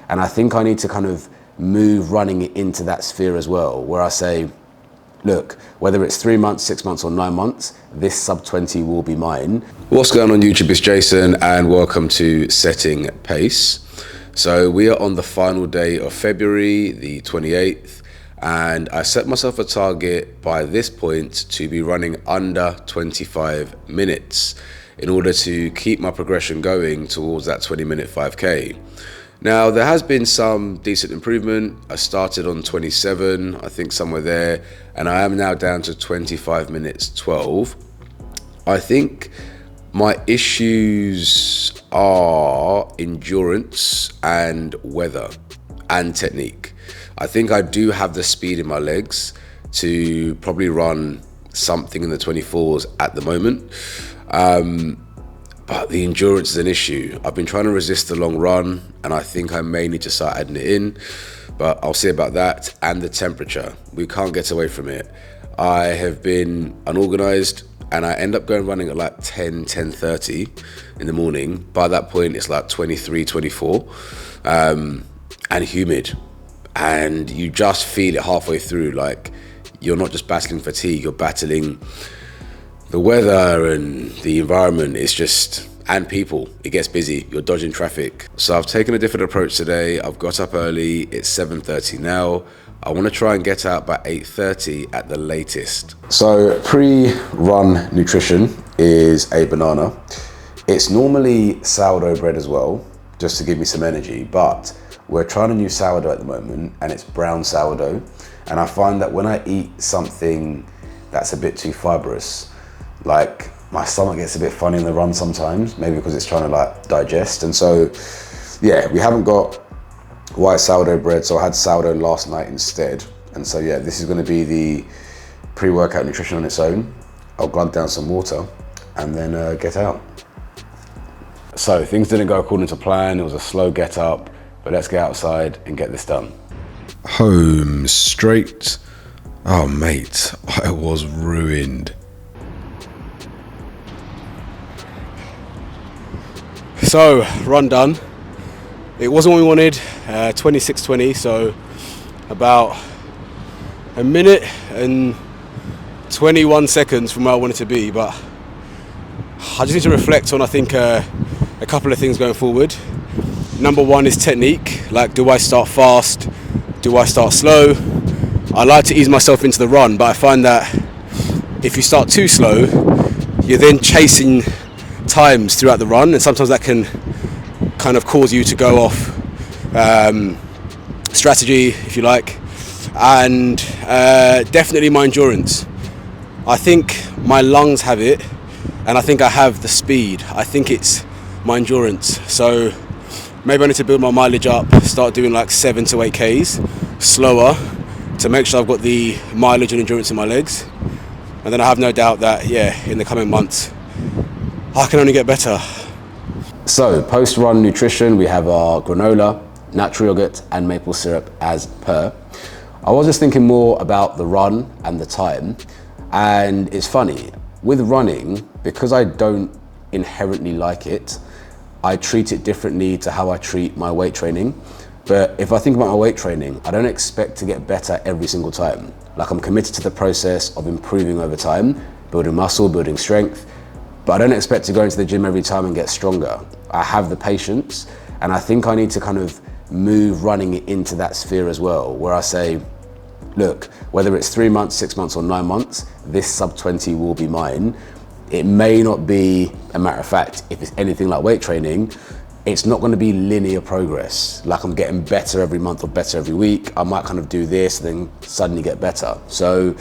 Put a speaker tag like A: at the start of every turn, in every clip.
A: And I think I need to kind of move running into that sphere as well, where I say, look, whether it's 3 months, 6 months or 9 months, this sub 20 will be mine. What's going on YouTube? It's Jason and welcome to Setting Pace. So we are on the final day of February, the 28th, and I set myself a target by this point to be running under 25 minutes in order to keep my progression going towards that 20-minute 5K. Now, there has been some decent improvement. I started on 27, I think somewhere there, and I am now down to 25 minutes 12. I think my issues are endurance and weather and technique. I think I do have the speed in my legs to probably run something in the 24s at the moment. But the endurance is an issue. I've been trying to resist the long run and I think I may need to start adding it in, but I'll see about that. And the temperature, we can't get away from it. I have been unorganized and I end up going running at like 10:30 in the morning. By that point, it's like 23, 24, and humid. And you just feel it halfway through, like you're not just battling fatigue, you're battling the weather and the environment. It's just, and people, it gets busy, you're dodging traffic. So I've taken a different approach today. I've got up early, it's 7:30 now. I want to try and get out by 8:30 at the latest. So pre-run nutrition is a banana. It's normally sourdough bread as well, just to give me some energy, but we're trying a new sourdough at the moment and it's brown sourdough. And I find that when I eat something that's a bit too fibrous, like my stomach gets a bit funny in the run sometimes, maybe because it's trying to like digest. And so, yeah, we haven't got white sourdough bread, so I had sourdough last night instead. And so, yeah, this is gonna be the pre-workout nutrition on its own. I'll glug down some water and then get out. So things didn't go according to plan. It was a slow get up, but let's get outside and get this done. Home straight. Oh mate, I was ruined. So, run done. It wasn't what we wanted, 26:20, so about a minute and 21 seconds from where I wanted to be, but I just need to reflect on, I think, a couple of things going forward. Number one is technique, like do I start fast, do I start slow? I like to ease myself into the run, but I find that if you start too slow, you're then chasing times throughout the run, and sometimes that can kind of cause you to go off strategy, if you like. And definitely my endurance. I think my lungs have it, and I think I have the speed. I think it's my endurance. So maybe I need to build my mileage up, start doing like 7 to 8 Ks slower to make sure I've got the mileage and endurance in my legs. And then I have no doubt that, yeah, in the coming months, I can only get better. So post-run nutrition, we have our granola, natural yogurt and maple syrup as per. I was just thinking more about the run and the time. And it's funny, with running, because I don't inherently like it, I treat it differently to how I treat my weight training. But if I think about my weight training, I don't expect to get better every single time. Like, I'm committed to the process of improving over time, building muscle, building strength, but I don't expect to go into the gym every time and get stronger. I have the patience, and I think I need to kind of move running into that sphere as well, where I say, look, whether it's 3 months, 6 months or 9 months, this sub 20 will be mine. It may not be, a matter of fact, if it's anything like weight training, it's not going to be linear progress. Like, I'm getting better every month or better every week. I might kind of do this, then suddenly get better. So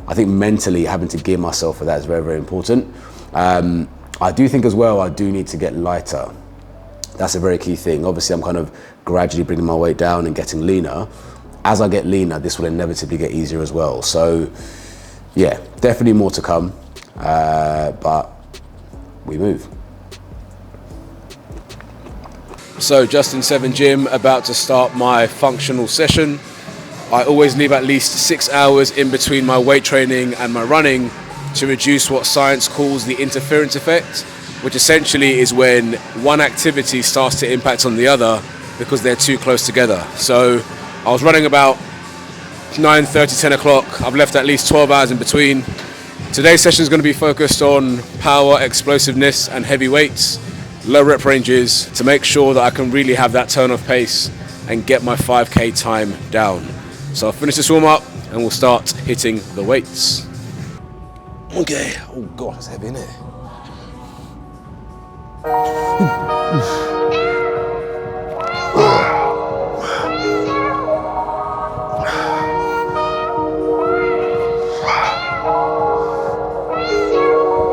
A: I think mentally having to gear myself for that is very, very important. I do think as well, I do need to get lighter. That's a very key thing. Obviously, I'm kind of gradually bringing my weight down and getting leaner. As I get leaner, this will inevitably get easier as well. So yeah, definitely more to come, but we move. So Justin 7 Gym, about to start my functional session. I always leave at least 6 hours in between my weight training and my running to reduce what science calls the interference effect, which essentially is when one activity starts to impact on the other because they're too close together. So I was running about 9:30, 10 o'clock. I've left at least 12 hours in between. Today's session is going to be focused on power, explosiveness and heavy weights, low rep ranges, to make sure that I can really have that turn off pace and get my 5k time down. So I'll finish this warm up and we'll start hitting the weights. Okay, oh god, that's heavy, isn't it?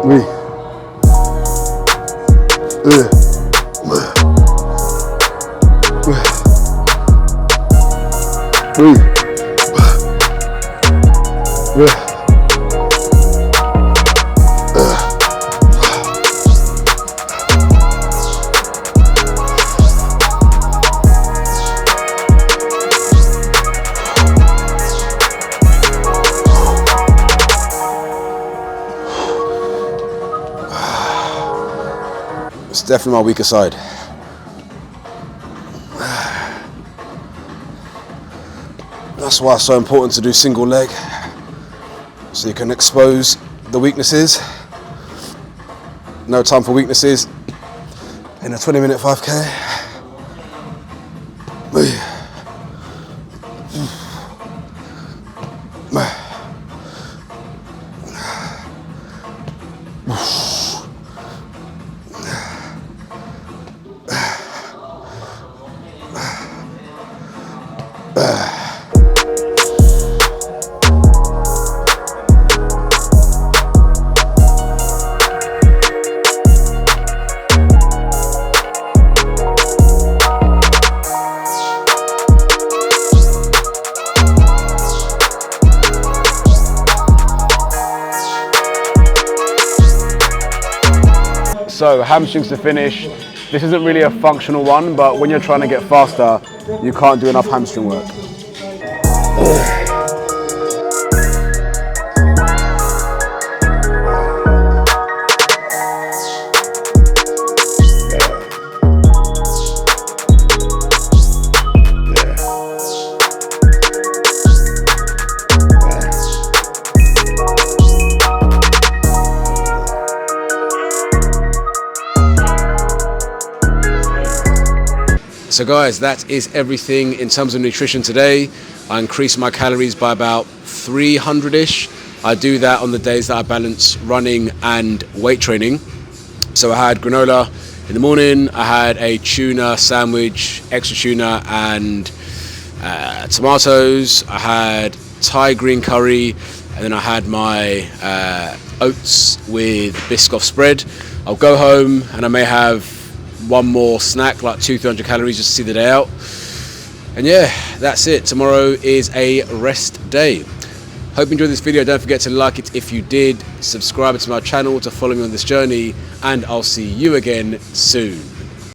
A: Oui. It's definitely my weaker side. That's why it's so important to do single leg, so you can expose the weaknesses. No time for weaknesses in a 20-minute 5k. So hamstrings to finish. This isn't really a functional one, but when you're trying to get faster, you can't do enough hamstring work. So guys, that is everything in terms of nutrition today. I increased my calories by about 300-ish. I do that on the days that I balance running and weight training. So I had granola in the morning, I had a tuna sandwich, extra tuna and tomatoes. I had Thai green curry, and then I had my oats with Biscoff spread. I'll go home and I may have one more snack, like 200-300 calories, just to see the day out. And yeah, that's it. Tomorrow is a rest day. Hope you enjoyed this video. Don't forget to like it if you did, subscribe to my channel to follow me on this journey, and I'll see you again soon.